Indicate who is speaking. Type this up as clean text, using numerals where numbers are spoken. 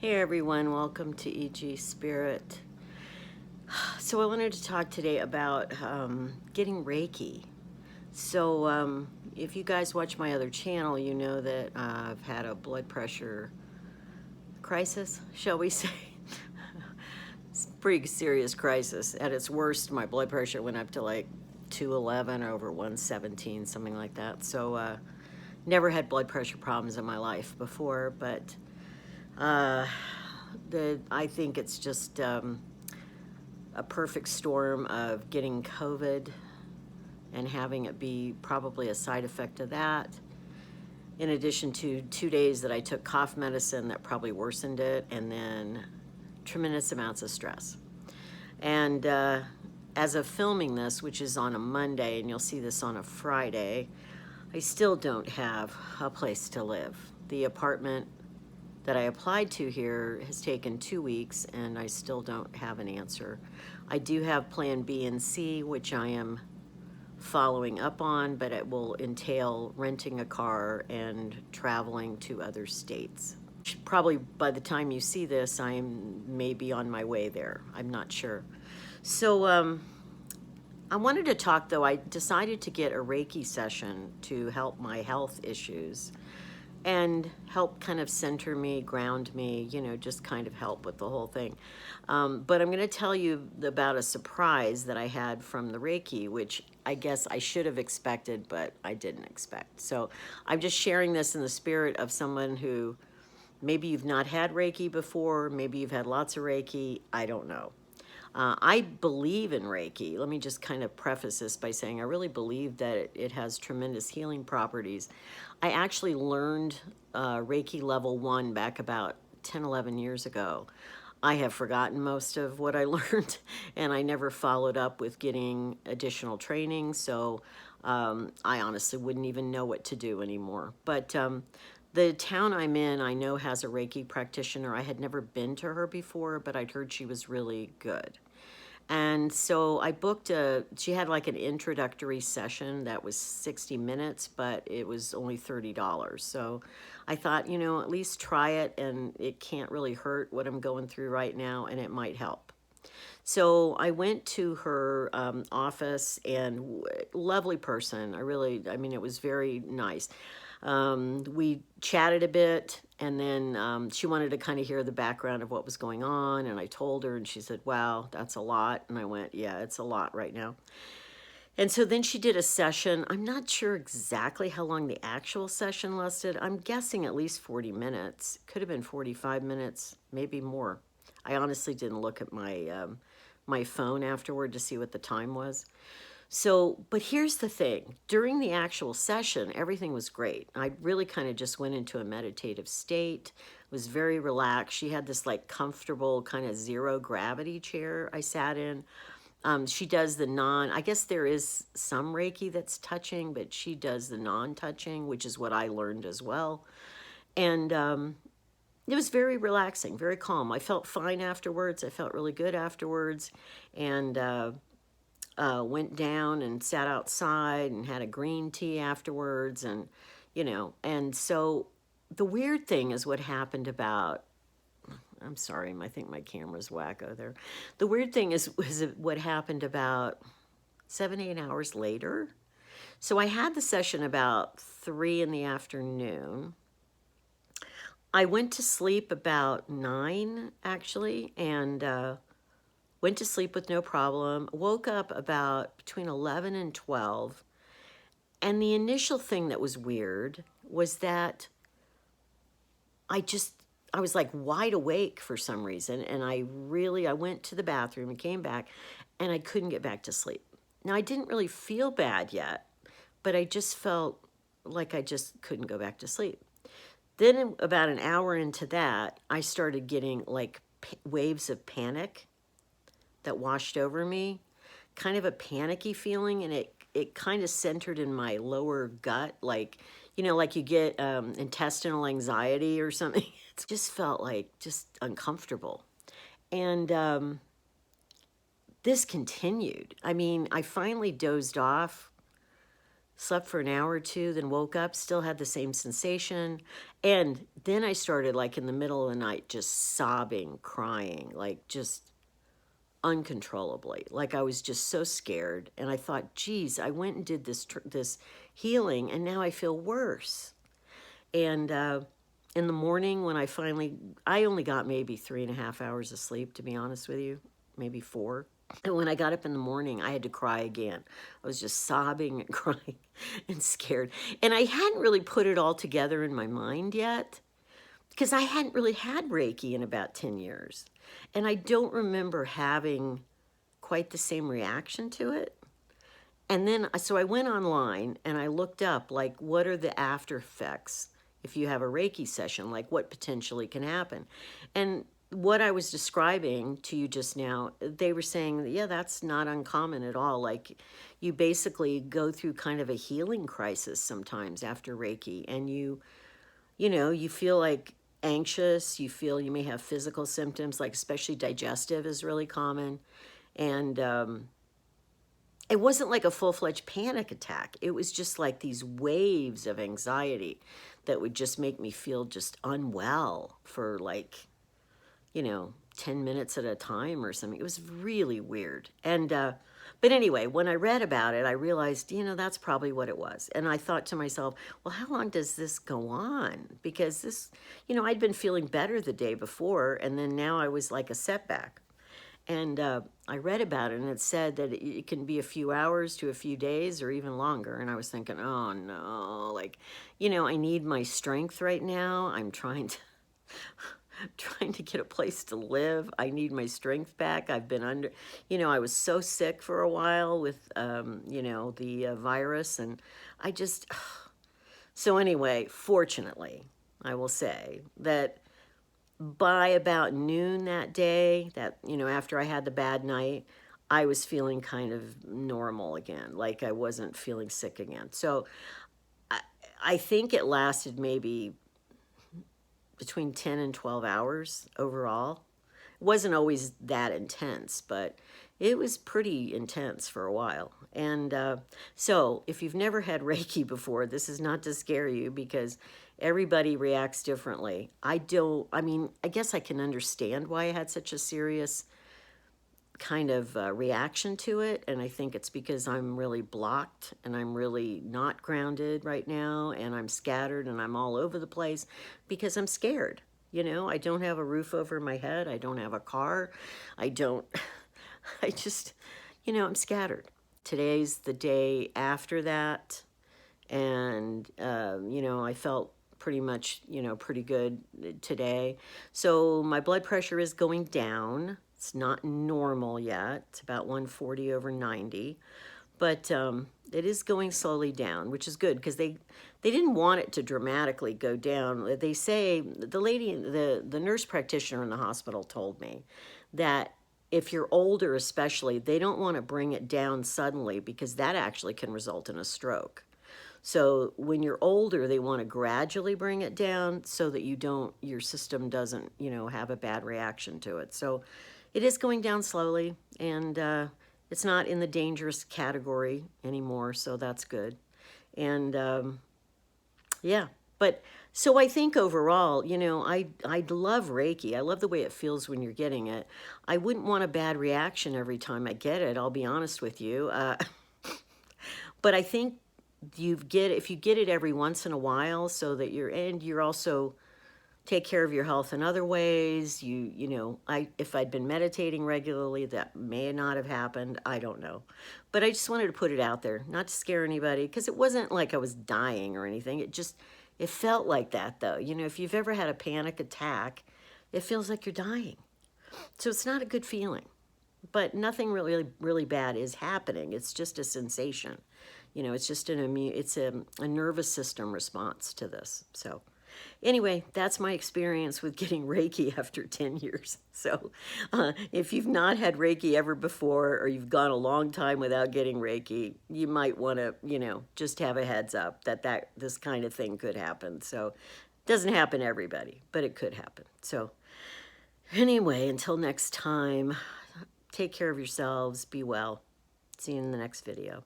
Speaker 1: Hey everyone, welcome to EG Spirit. So I wanted to talk today about getting Reiki. So if you guys watch my other channel, you know that I've had a blood pressure crisis, shall we say. It's a pretty serious crisis. At its worst, my blood pressure went up to like 211 over 117, something like that. So never had blood pressure problems in my life before, but uh, I think it's just a perfect storm of getting COVID and having it be probably a side effect of that, in addition to 2 days that I took cough medicine that probably worsened it, and then tremendous amounts of stress. And as of filming this, which is on a Monday, and you'll see this on a Friday, I still don't have a place to live. The apartment that I applied to here has taken 2 weeks, and I still don't have an answer. I do have plan B and C, which I am following up on, but it will entail renting a car and traveling to other states. Probably by the time you see this, I may be on my way there. I'm not sure. So I wanted to talk, though. I decided to get a Reiki session to help my health issues and help kind of center me, ground me, just kind of help with the whole thing. But I'm going to tell you about a surprise that I had from the Reiki, which I guess I should have expected, but I didn't expect. So I'm just sharing this in the spirit of someone who maybe you've not had Reiki before, maybe you've had lots of Reiki, I don't know. I believe in Reiki. Let me just kind of preface this by saying I really believe that it has tremendous healing properties. I actually learned Reiki level 1 back about 10, 11 years ago. I have forgotten most of what I learned, and I never followed up with getting additional training, so I honestly wouldn't even know what to do anymore. But the town I'm in, I know, has a Reiki practitioner. I had never been to her before, but I'd heard she was really good. And so I booked she had like an introductory session that was 60 minutes, but it was only $30. So I thought, at least try it, and it can't really hurt what I'm going through right now, and it might help. So I went to her office, and lovely person. I mean, it was very nice. We chatted a bit, and then she wanted to kind of hear the background of what was going on, and I told her, and she said, wow, that's a lot. And I went, yeah, it's a lot right now. And so then she did a session. I'm not sure exactly how long the actual session lasted. I'm guessing at least 40 minutes. Could have been 45 minutes, maybe more. I honestly didn't look at my phone afterward to see what the time was. So, but here's the thing. During the actual session, everything was great. I really kind of just went into a meditative state, was very relaxed. She had this like comfortable kind of zero gravity chair I sat in. She does I guess there is some Reiki that's touching, but she does the non-touching, which is what I learned as well. And it was very relaxing, very calm. I felt fine afterwards. I felt really good afterwards. And went down and sat outside and had a green tea afterwards. And so the weird thing is what happened about, I'm sorry, I think my camera's wacko there. The weird thing was what happened about 7, 8 hours later. So I had the session about 3 in the afternoon. I went to sleep about 9, actually, and went to sleep with no problem. Woke up about between 11 and 12. And the initial thing that was weird was that I was like wide awake for some reason. And I went to the bathroom and came back, and I couldn't get back to sleep. Now, I didn't really feel bad yet, but I just felt like I just couldn't go back to sleep. Then about an hour into that, I started getting like waves of panic that washed over me, kind of a panicky feeling, and it kind of centered in my lower gut, like, like you get intestinal anxiety or something. It just felt like just uncomfortable. And this continued. I mean, I finally dozed off slept for an hour or two, then woke up, still had the same sensation. And then I started like in the middle of the night, just sobbing, crying, like just uncontrollably. Like I was just so scared. And I thought, geez, I went and did this healing and now I feel worse. And in the morning when I only got maybe 3.5 hours of sleep, to be honest with you, maybe 4. And when I got up in the morning, I had to cry again. I was just sobbing and crying and scared. And I hadn't really put it all together in my mind yet because I hadn't really had Reiki in about 10 years. And I don't remember having quite the same reaction to it. And then, so I went online and I looked up, like, what are the after effects if you have a Reiki session, like what potentially can happen? And what I was describing to you just now, they were saying, yeah, that's not uncommon at all. Like you basically go through kind of a healing crisis sometimes after Reiki, and you know, you feel like anxious, you may have physical symptoms, like especially digestive is really common. And it wasn't like a full-fledged panic attack. It was just like these waves of anxiety that would just make me feel just unwell for like, 10 minutes at a time or something. It was really weird. And, but anyway, when I read about it, I realized, that's probably what it was. And I thought to myself, well, how long does this go on? Because this, I'd been feeling better the day before, and then now I was like a setback. And I read about it, and it said that it can be a few hours to a few days or even longer. And I was thinking, oh no, like, I need my strength right now. I'm trying to get a place to live. I need my strength back. I've been under, I was so sick for a while with, the virus, and I just, so anyway, fortunately, I will say that by about noon that day, after I had the bad night, I was feeling kind of normal again, like I wasn't feeling sick again. So I think it lasted maybe between 10 and 12 hours overall. It wasn't always that intense, but it was pretty intense for a while. And so if you've never had Reiki before, this is not to scare you because everybody reacts differently. I guess I can understand why I had such a serious kind of reaction to it. And I think it's because I'm really blocked and I'm really not grounded right now, and I'm scattered and I'm all over the place because I'm scared. I don't have a roof over my head. I don't have a car. I just, I'm scattered. Today's the day after that. And, I felt pretty much, pretty good today. So my blood pressure is going down. It's not normal yet. It's about 140/90. But it is going slowly down, which is good because they didn't want it to dramatically go down. They say, the nurse practitioner in the hospital told me that if you're older especially, they don't want to bring it down suddenly because that actually can result in a stroke. So when you're older, they want to gradually bring it down so that your system doesn't, have a bad reaction to it. So it is going down slowly, and it's not in the dangerous category anymore, so that's good. And yeah, but so I think overall, I love Reiki. I love the way it feels when you're getting it. I wouldn't want a bad reaction every time I get it, I'll be honest with you. But I think if you get it every once in a while, so that you're also take care of your health in other ways. If I'd been meditating regularly, that may not have happened. I don't know. But I just wanted to put it out there, not to scare anybody, because it wasn't like I was dying or anything. It felt like that, though. If you've ever had a panic attack, it feels like you're dying. So it's not a good feeling. But nothing really, really bad is happening. It's just a sensation. It's just it's a nervous system response to this. So anyway, that's my experience with getting Reiki after 10 years. So if you've not had Reiki ever before, or you've gone a long time without getting Reiki, you might want to, just have a heads up that this kind of thing could happen. So it doesn't happen to everybody, but it could happen. So anyway, until next time, take care of yourselves. Be well. See you in the next video.